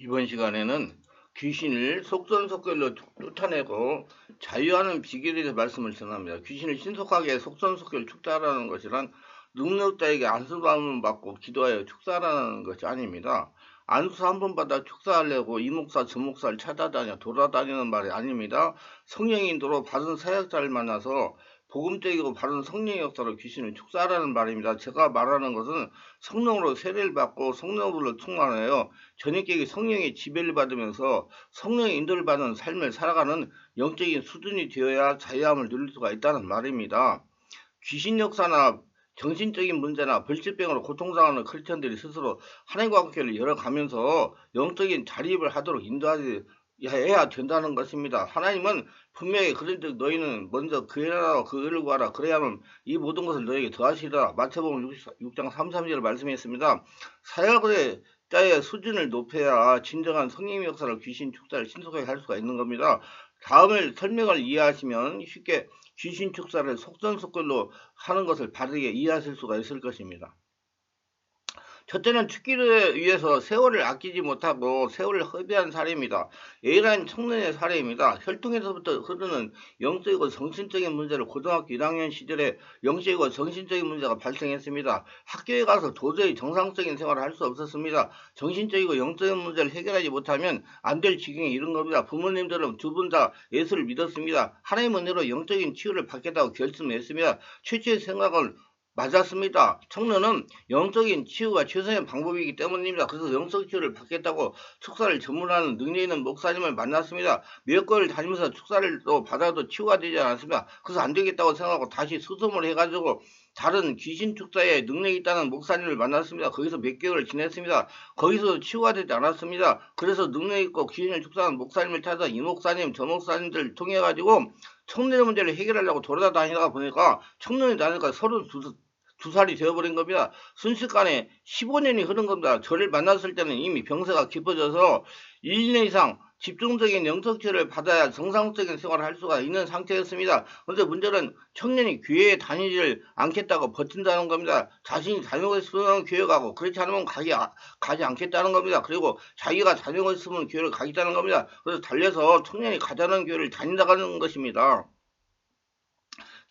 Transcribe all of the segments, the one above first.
이번 시간에는 귀신을 속전속결로 쫓아내고 자유하는 비결에 대해서 말씀을 전합니다. 귀신을 신속하게 속전속결 축사하라는 것이란 능력자에게 안수함을 받고 기도하여 축사하라는 것이 아닙니다. 안수 한 번 받아 축사하려고 이 목사 저 목사를 찾아다녀 돌아다니는 말이 아닙니다. 성령의 인도로 받은 사역자를 만나서 복음적이고 바른 성령의 역사로 귀신을 축사하라는 말입니다. 제가 말하는 것은 성령으로 세례를 받고 성령으로 충만하여 저녁에 성령의 지배를 받으면서 성령의 인도를 받는 삶을 살아가는 영적인 수준이 되어야 자유함을 누릴 수가 있다는 말입니다. 귀신 역사나 정신적인 문제나 벌집병으로 고통당하는 크리스천들이 스스로 하나님과 관계를 열어가면서 영적인 자립을 하도록 인도하지 해야 된다는 것입니다. 하나님은 분명히 그런즉 너희는 먼저 그의 나라와 그 의를 구하라. 그래야만 이 모든 것을 너에게 더하시리라. 마태복음 6장 33절을 말씀했습니다. 사역의 자의 수준을 높여야 진정한 성령의 역사를 귀신 축사를 신속하게 할 수가 있는 겁니다. 다음을 설명을 이해하시면 쉽게 귀신 축사를 속전속결로 하는 것을 바르게 이해하실 수가 있을 것입니다. 첫째는 죽기를 위해서 세월을 아끼지 못하고 세월을 허비한 사례입니다. A라는 청년의 사례입니다. 혈통에서부터 흐르는 영적이고 정신적인 문제를 고등학교 1학년 시절에 영적이고 정신적인 문제가 발생했습니다. 학교에 가서 도저히 정상적인 생활을 할 수 없었습니다. 정신적이고 영적인 문제를 해결하지 못하면 안 될 지경에 이른 겁니다. 부모님들은 두 분 다 예수를 믿었습니다. 하나님 은혜로 영적인 치유를 받겠다고 결심했습니다. 최초의 생각은 맞았습니다. 청년은 영적인 치유가 최선의 방법이기 때문입니다. 그래서 영적 치유를 받겠다고 축사를 전문하는 능력 있는 목사님을 만났습니다. 몇 개월 다니면서 축사를 또 받아도 치유가 되지 않았습니다. 그래서 안 되겠다고 생각하고 다시 수소문을 해가지고 다른 귀신 축사에 능력이 있다는 목사님을 만났습니다. 거기서 몇 개월을 지냈습니다. 거기서 치유가 되지 않았습니다. 그래서 능력 있고 귀신을 축사하는 목사님을 찾아 이 목사님 저 목사님들 통해 가지고 청년의 문제를 해결하려고 돌아다니다가 보니까 청년이 나니까 32살이 되어버린 겁니다. 순식간에 15년이 흐른 겁니다. 저를 만났을 때는 이미 병세가 깊어져서 1년 이상 집중적인 영적치유를 받아야 정상적인 생활을 할 수가 있는 상태였습니다. 그런데 문제는 청년이 교회에 다니지를 않겠다고 버틴다는 겁니다. 자신이 다니고 있으면 교회 가고 그렇지 않으면 가지 않겠다는 겁니다. 그리고 자기가 다니고 있으면 교회를 가겠다는 겁니다. 그래서 달려서 청년이 가자는 교회를 다닌다는 것입니다.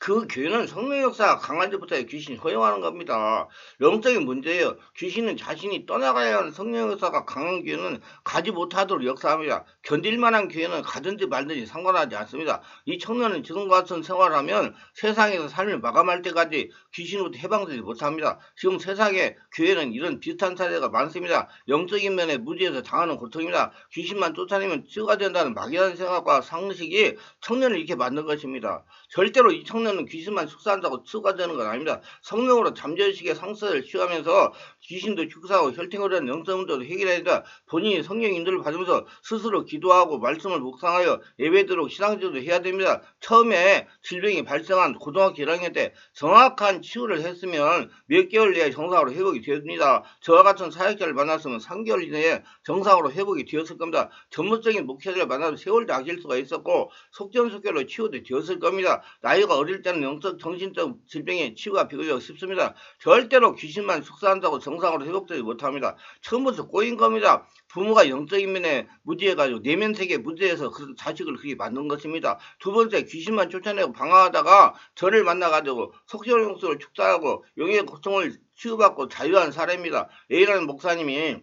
그 교회는 성령 역사가 강한 데부터 귀신이 허용하는 겁니다. 영적인 문제예요. 귀신은 자신이 떠나가야 하는 성령 역사가 강한 교회는 가지 못하도록 역사합니다. 견딜 만한 교회는 가든지 말든지 상관하지 않습니다. 이 청년은 지금과 같은 생활을 하면 세상에서 삶을 마감할 때까지 귀신으로부터 해방되지 못합니다. 지금 세상에 교회는 이런 비슷한 사례가 많습니다. 영적인 면에 무지에서 당하는 고통입니다. 귀신만 쫓아내면 치유가 된다는 막연한 생각과 상식이 청년을 이렇게 만든 것입니다. 절대로 이 청년은 귀신만 축사한다고 치유가 되는 건 아닙니다. 성령으로 잠재의식의 상처를 치유하면서 귀신도 축사하고 혈통으로 된 영적 문제도 해결해야 본인이 성령 인도를 받으면서 스스로 기도하고 말씀을 묵상하여 예배드리고 신앙지도도 해야 됩니다. 처음에 질병이 발생한 고등학교 1학년 때 정확한 치유를 했으면 몇 개월 내에 정상으로 회복이 됩니다. 저와 같은 사역자를 만났으면 3개월 이내에 정상으로 회복이 되었을 겁니다. 전문적인 목회자를 만나서 세월도 아낄 수가 있었고 속전속결로 치유도 되었을 겁니다. 나이가 어릴 때는 영적 정신적 질병의 치유가 비교적 쉽습니다. 절대로 귀신만 축사한다고 정상으로 회복되지 못합니다. 처음부터 꼬인 겁니다. 부모가 영적인 면에 무지해가지고 내면세계 무지해서 그 자식을 그렇게 만든 것입니다. 두 번째, 귀신만 쫓아내고 방황하다가 저를 만나가지고 속전속결로 축사하고 영의 고통을 치유받고 자유한 사례입니다. A라는 목사님이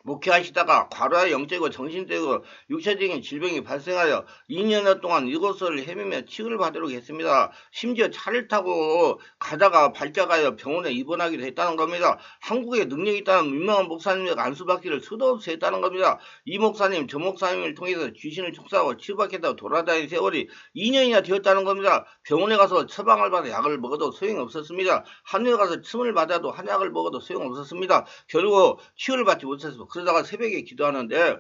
목회하시다가 과로와 영적이고 정신적이고 육체적인 질병이 발생하여 2년 동안 이곳을 헤매며 치유를 받도록 했습니다. 심지어 차를 타고 가다가 발작하여 병원에 입원하기도 했다는 겁니다. 한국에 능력이 있다는 유명한 목사님에게 안수받기를 수도 없이 했다는 겁니다. 이 목사님 저 목사님을 통해서 귀신을 축사하고 치유받겠다고 돌아다닌 세월이 2년이나 되었다는 겁니다. 병원에 가서 처방을 받아 약을 먹어도 소용이 없었습니다. 한의에 가서 침을 받아도 한약을 먹어도 소용없었습니다. 결국 치유를 받지 못했습니다. 그러다가 새벽에 기도하는데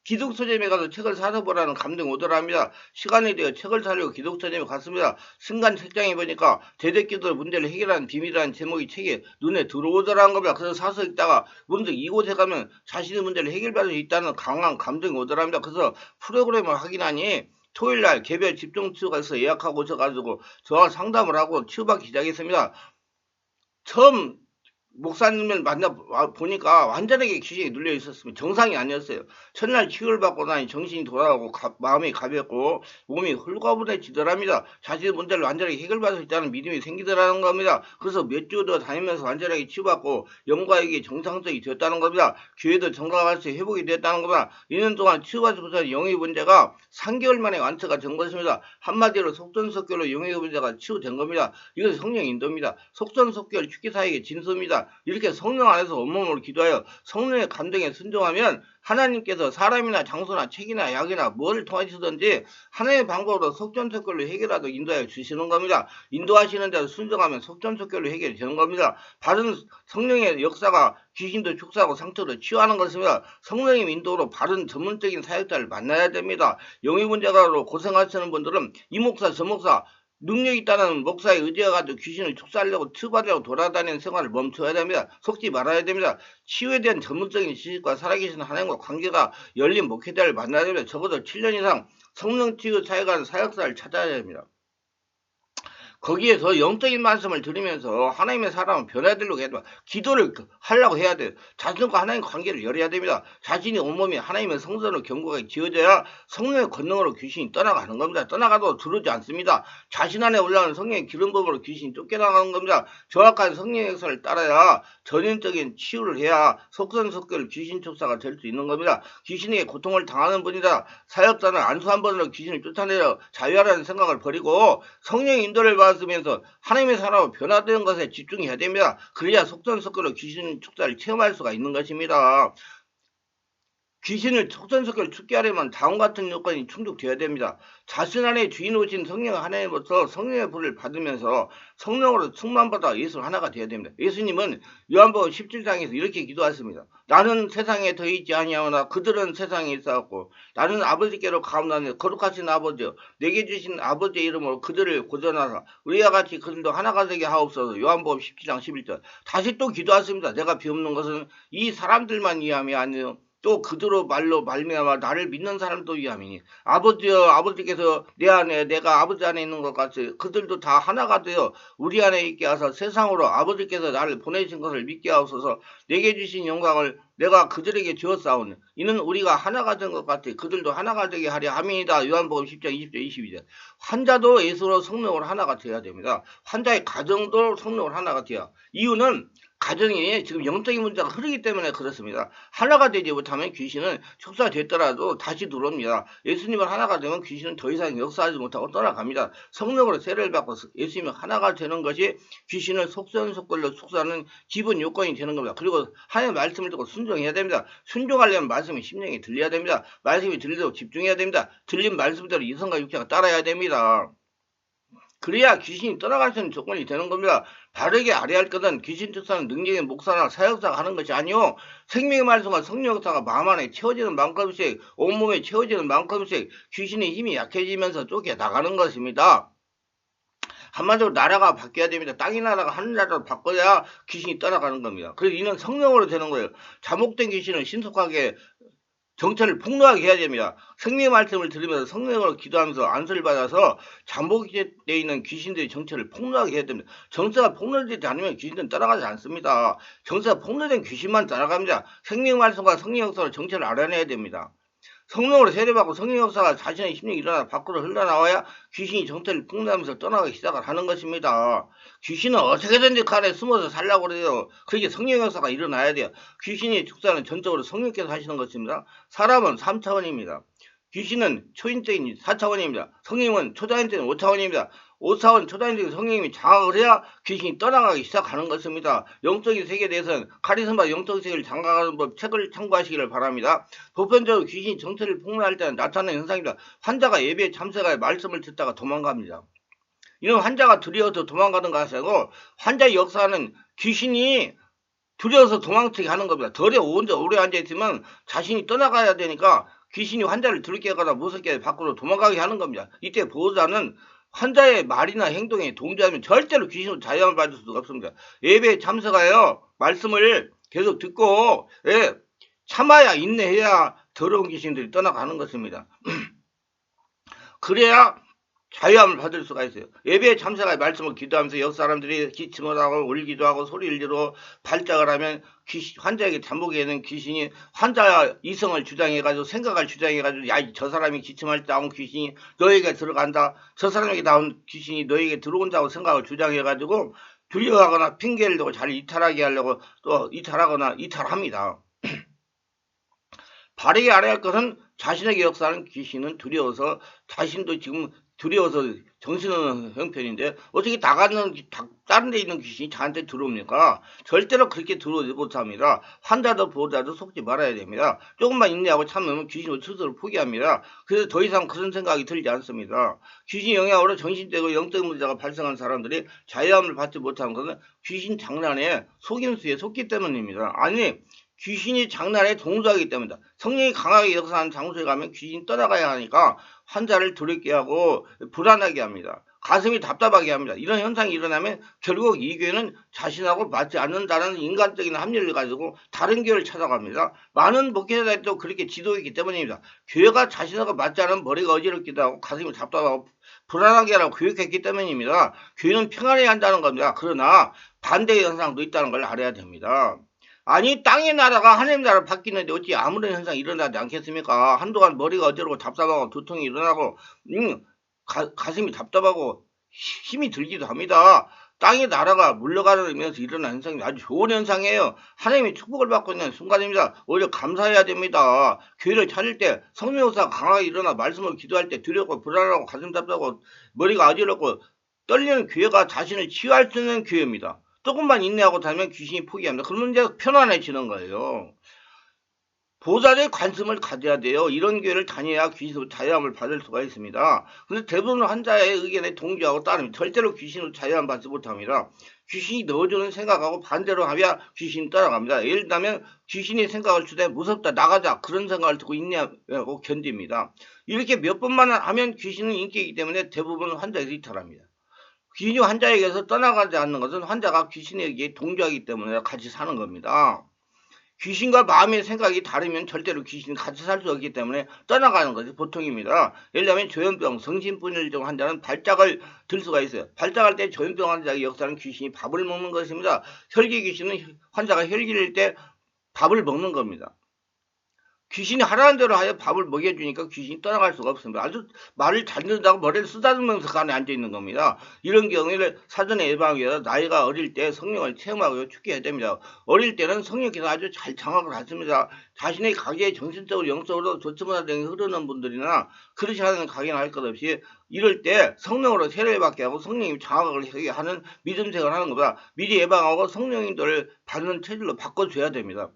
기독서점에 가서 책을 사서 보라는 감동이 오더랍니다. 시간이 되어 책을 사려고 기독서점에 갔습니다. 순간 책장에 보니까 대대기도의 문제를 해결하는 비밀이라는 제목이 책에 눈에 들어오더라는 겁니다. 그래서 사서 읽다가 문득 이곳에 가면 자신의 문제를 해결받을 수 있다는 강한 감동이 오더랍니다. 그래서 프로그램을 확인하니 토요일날 개별 집중치유가서 예약하고 오셔가지고 저와 상담을 하고 치유받기 시작했습니다. 처음 목사님을 만나 보니까 완전하게 귀신이 눌려 있었으면 정상이 아니었어요. 첫날 치유를 받고 나니 정신이 돌아오고 마음이 가볍고 몸이 홀가분해지더랍니다. 자신의 문제를 완전하게 해결받을 수 있다는 믿음이 생기더라는 겁니다. 그래서 몇 주 더 다니면서 완전하게 치유받고 영과에게 정상적이 되었다는 겁니다. 교회도 정과같이 회복이 되었다는 겁니다. 2년 동안 치유받으면서 영의 문제가 3개월 만에 완처가 된 것입니다. 한마디로 속전속결로 영의 문제가 치유된 겁니다. 이것은 성령 인도입니다. 속전속결 축기사역의 진수입니다. 이렇게 성령 안에서 온몸으로 기도하여 성령의 감동에 순종하면 하나님께서 사람이나 장소나 책이나 약이나 뭐를 통하시든지 하나님의 방법으로 속전속결로 해결하도록 인도하여 주시는 겁니다. 인도하시는 대로 순종하면 속전속결로 해결이 되는 겁니다. 바른 성령의 역사가 귀신도 축사하고 상처도 치유하는 것입니다. 성령의 인도로 바른 전문적인 사역자를 만나야 됩니다. 영의 문제가로 고생하시는 분들은 이 목사 저 목사 능력 있다는 목사에 의지해가지고 귀신을 축사하려고 치유받으려고 돌아다니는 생활을 멈춰야 됩니다. 속지 말아야 됩니다. 치유에 대한 전문적인 지식과 살아계신 하나님과 관계가 열린 목회자를 만나야 됩니다. 적어도 7년 이상 성령 치유 사역하는 사역사를 찾아야 됩니다. 거기에서 영적인 말씀을 들으면서 하나님의 사람은 변화되려고 해야 됩니다. 기도를 하려고 해야 돼요. 자신과 하나님의 관계를 열어야 됩니다. 자신이 온몸이 하나님의 성전으로 견고하게 지어져야 성령의 권능으로 귀신이 떠나가는 겁니다. 떠나가도 들어오지 않습니다. 자신 안에 올라오는 성령의 기름부음으로 귀신이 쫓겨나가는 겁니다. 정확한 성령의 역사를 따라야 전인적인 치유를 해야 속전속결 귀신 쫓사가 될 수 있는 겁니다. 귀신에게 고통을 당하는 분이다. 사역자는 안수 한 번으로 귀신을 쫓아내려 자유하라는 생각을 버리고 성령의 인도를 받으면서 하나님의 사람으로 변화되는 것에 집중해야 됩니다. 그래야 속전속결로 귀신 축사를 체험할 수가 있는 것입니다. 귀신을 속전속결 죽게 하려면 다음과 같은 요건이 충족되어야 됩니다. 자신 안에 주인 오신 성령 하나님으로서 성령의 불을 받으면서 성령으로 충만받아 예수 하나가 되어야 됩니다. 예수님은 요한복음 17장에서 이렇게 기도하셨습니다. 나는 세상에 더 있지 아니하오나 그들은 세상에 있어갖고 나는 아버지께로 가옵나니 거룩하신 아버지여 내게 주신 아버지의 이름으로 그들을 고전하사 우리와 같이 그들도 하나가 되게 하옵소서. 요한복음 17장 11절. 다시 또 기도하십니다. 내가 비옵는 것은 이 사람들만 위함이 아니요 또 그대로 말로 말미암아 나를 믿는 사람도 위함이니 아버지여 아버지께서 내 안에 내가 아버지 안에 있는 것 같이 그들도 다 하나가 되어 우리 안에 있게 하사 세상으로 아버지께서 나를 보내신 것을 믿게 하옵소서. 내게 주신 영광을 내가 그들에게 주었사오니 이는 우리가 하나가 된 것 같아 그들도 하나가 되게 하려 함이니이다. 요한복음 10장 20절 22절. 환자도 예수로 성령으로 하나가 되어야 됩니다. 환자의 가정도 성령으로 하나가 되어야. 이유는 가정이 지금 영적인 문제가 흐르기 때문에 그렇습니다. 하나가 되지 못하면 귀신은 축사됐더라도 다시 들어옵니다. 예수님은 하나가 되면 귀신은 더 이상 역사하지 못하고 떠나갑니다. 성령으로 세례를 받고 예수님이 하나가 되는 것이 귀신을 속전속결로 축사하는 기본 요건이 되는 겁니다. 그리고 하나님의 말씀을 듣고 순종해야 됩니다. 순종하려면 말씀이 심령에 들려야 됩니다. 말씀이 들리도록 집중해야 됩니다. 들린 말씀대로 이성과 육체가 따라야 됩니다. 그래야 귀신이 떠나갈 수 있는 조건이 되는 겁니다. 바르게 알아야 할 것은 귀신 축사는 능력의 목사나 사역자가 하는 것이 아니요 생명의 말씀과 성령 역사가 마음 안에 채워지는 만큼씩 온몸에 채워지는 만큼씩 귀신의 힘이 약해지면서 쫓겨나가는 것입니다. 한마디로 나라가 바뀌어야 됩니다. 땅의 나라가 하늘 나라로 바꿔야 귀신이 떠나가는 겁니다. 그래서 이는 성령으로 되는 거예요. 잠복된 귀신은 신속하게 정체를 폭로하게 해야 됩니다. 성령의 말씀을 들으면서 성령으로 기도하면서 안수를 받아서 잠복되어 있는 귀신들의 정체를 폭로하게 해야 됩니다. 정체가 폭로되지 않으면 귀신들은 따라가지 않습니다. 정체가 폭로된 귀신만 따라갑니다. 성령의 말씀과 성령 역사로 정체를 알아내야 됩니다. 성령으로 세례받고 성령 역사가 자신의 심령이 일어나 밖으로 흘러나와야 귀신이 정체를 폭로하면서 떠나가기 시작을 하는 것입니다. 귀신은 어떻게든지 간에 숨어서 살려고 그래요. 그렇게 성령 역사가 일어나야 돼요. 귀신의 축사는 전적으로 성령께서 하시는 것입니다. 사람은 3차원입니다. 귀신은 초인적인 4차원입니다. 성령은 초자연적인 5차원입니다. 5차원 초자연적인 성령님이 장악을 해야 귀신이 떠나가기 시작하는 것입니다. 영적인 세계에 대해서는 카리스마 영적인 세계를 장악하는 법 책을 참고하시기를 바랍니다. 보편적으로 귀신이 정체를 폭로할 때는 나타나는 현상입니다. 환자가 예배에 참석하여 말씀을 듣다가 도망갑니다. 이런 환자가 두려워서 도망가는 것이 아니고 환자의 역사는 귀신이 두려워서 도망치게 하는 겁니다. 덜에 오래 앉아있으면 자신이 떠나가야 되니까 귀신이 환자를 들게 하거나 무섭게 밖으로 도망가게 하는 겁니다. 이때 보호자는 환자의 말이나 행동에 동조하면 절대로 귀신으로 자유함을 받을 수가 없습니다. 예배에 참석하여 말씀을 계속 듣고 참아야 인내해야 더러운 귀신들이 떠나가는 것입니다. 그래야 자유함을 받을 수가 있어요. 예배에 참석하여 말씀을 기도하면서 옆 사람들이 기침을 하고 울기도 하고 소리를 지르고 발작을 하면 환자에게 잠복에는 귀신이 환자 이성을 주장해가지고 생각을 주장해가지고 야 저 사람이 기침할 때 나온 귀신이 너에게 들어간다. 저 사람에게 나온 귀신이 너에게 들어온다고 생각을 주장해가지고 두려워하거나 핑계를 대고 자를 이탈하게 하려고 또 이탈하거나 이탈합니다. 바르게 알아야 할 것은 자신에게 역사하는 귀신은 두려워서 자신도 지금 두려워서 정신없는 형편인데 어떻게 다른 데 있는 귀신이 저한테 들어옵니까? 절대로 그렇게 들어오지 못합니다. 환자도 보호자도 속지 말아야 됩니다. 조금만 인내하고 참으면 귀신은 스스로 포기합니다. 그래서 더 이상 그런 생각이 들지 않습니다. 귀신 영향으로 정신적으로 영적 문제가 발생한 사람들이 자유함을 받지 못하는 것은 귀신 장난에 속임수에 속기 때문입니다. 아니 귀신이 장난에 동조하기 때문이다. 성령이 강하게 역사하는 장소에 가면 귀신이 떠나가야 하니까 환자를 두렵게 하고 불안하게 합니다. 가슴이 답답하게 합니다. 이런 현상이 일어나면 결국 이 교회는 자신하고 맞지 않는다는 인간적인 합리를 가지고 다른 교회를 찾아갑니다. 많은 목회자들도 그렇게 지도했기 때문입니다. 교회가 자신하고 맞지 않은 머리가 어지럽기도 하고 가슴이 답답하고 불안하게 하라고 교육했기 때문입니다. 교회는 평안해야 한다는 겁니다. 그러나 반대의 현상도 있다는 걸 알아야 됩니다. 아니 땅의 나라가 하나님 나라로 바뀌는데 어찌 아무런 현상이 일어나지 않겠습니까? 한동안 머리가 어지럽고 답답하고 두통이 일어나고 가슴이 답답하고 힘이 들기도 합니다. 땅의 나라가 물러가면서 일어나는 현상이 아주 좋은 현상이에요. 하나님의 축복을 받고 있는 순간입니다. 오히려 감사해야 됩니다. 교회를 차릴 때 성령 역사가 강하게 일어나 말씀을 기도할 때 두렵고 불안하고 가슴 답답하고 머리가 어지럽고 떨리는 교회가 자신을 치유할 수 있는 교회입니다. 조금만 인내하고 다니면 귀신이 포기합니다. 그러면 이제 편안해지는 거예요. 보살의 관심을 가져야 돼요. 이런 교회를 다녀야 귀신으로 자유함을 받을 수가 있습니다. 그런데 대부분 환자의 의견에 동조하고 따르면 절대로 귀신으로 자유함 받지 못합니다. 귀신이 넣어주는 생각하고 반대로 하면 귀신이 따라갑니다. 예를 들면 귀신이 생각을 주되 무섭다 나가자 그런 생각을 듣고 인내하고 견딥니다. 이렇게 몇 번만 하면 귀신은 인기이기 때문에 대부분 환자에서 이탈합니다. 귀신이 환자에게서 떠나가지 않는 것은 환자가 귀신에게 동조하기 때문에 같이 사는 겁니다. 귀신과 마음의 생각이 다르면 절대로 귀신이 같이 살 수 없기 때문에 떠나가는 것이 보통입니다. 예를 들면 조현병, 정신분열증 환자는 발작을 들 수가 있어요. 발작할 때 조현병 환자의 역사는 귀신이 밥을 먹는 것입니다. 혈기 귀신은 환자가 혈기를 때 밥을 먹는 겁니다. 귀신이 하라는 대로 하여 밥을 먹여주니까 귀신이 떠나갈 수가 없습니다. 아주 말을 잘 듣는다고 머리를 쓰다듬으면서 간에 앉아있는 겁니다. 이런 경우에는 사전에 예방하기 위해서 나이가 어릴 때 성령을 체험하고 축해야 됩니다. 어릴 때는 성령께서 아주 잘 장악을 하십니다. 자신의 가게에 정신적으로 영적으로 조치문화등이 흐르는 분들이나 그렇지 않은 가게는 할 것 없이 이럴 때 성령으로 세례를 받게 하고 성령이 장악을 하는 믿음생활을 하는 것보다 미리 예방하고 성령인도를 받는 체질로 바꿔줘야 됩니다.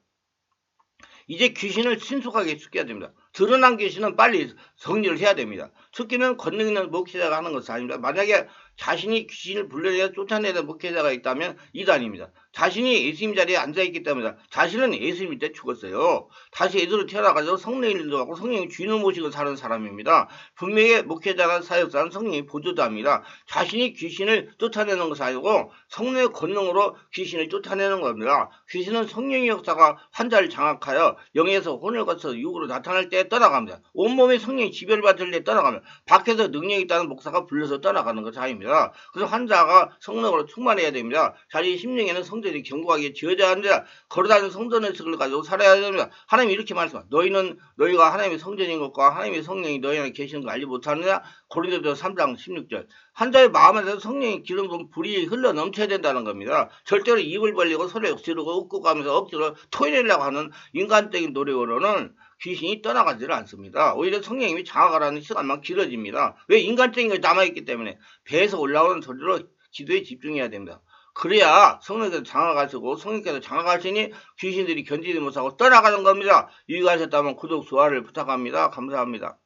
이제 귀신을 신속하게 쫓겨야 됩니다. 드러난 귀신은 빨리 정리를 해야 됩니다. 쫓기는 권능 있는 목회자가 하는 것은 아닙니다. 만약에 자신이 귀신을 불러내어 쫓아내는 목회자가 있다면 이단입니다. 자신이 예수님 자리에 앉아있기 때문에 자신은 예수님 때 죽었어요. 다시 예수로 태어나가지고 성령을 인도하고 성령의 주인을 모시고 사는 사람입니다. 분명히 목회자나 사역자는 성령이 보조자입니다. 자신이 귀신을 쫓아내는 것이 아니고 성령의 권능으로 귀신을 쫓아내는 겁니다. 귀신은 성령의 역사가 환자를 장악하여 영에서 혼을 거쳐 육으로 나타날 때 떠나갑니다. 온몸에 성령이 지배를 받을 때 떠나갑니다. 밖에서 능력이 있다는 목사가 불러서 떠나가는 것이 아닙니다. 그래서 환자가 성령으로 충만해야 됩니다. 자기 심령에는 성전이 견고하게 지어져야 합니다. 걸어다니는 성전의 습을 가지고 살아야 됩니다. 하나님이 이렇게 말씀합니다. 너희가 하나님의 성전인 것과 하나님의 성령이 너희 안에 계시는 걸 알지 못하느냐? 고린도서 3장 16절. 환자의 마음에서 성령의 기름 부은 불이 흘러 넘쳐야 된다는 겁니다. 절대로 입을 벌리고 소리 지르고 웃고 가면서 억지로 토해내려고 하는 인간적인 노력으로는 귀신이 떠나가지를 않습니다. 오히려 성령님이 장악하라는 시간만 길어집니다. 왜? 인간적인 것이 남아있기 때문에 배에서 올라오는 소리로 기도에 집중해야 됩니다. 그래야 성령께서 장악하시고 성령께서 장악하시니 귀신들이 견디지 못하고 떠나가는 겁니다. 유익하셨다면 구독, 좋아요를 부탁합니다. 감사합니다.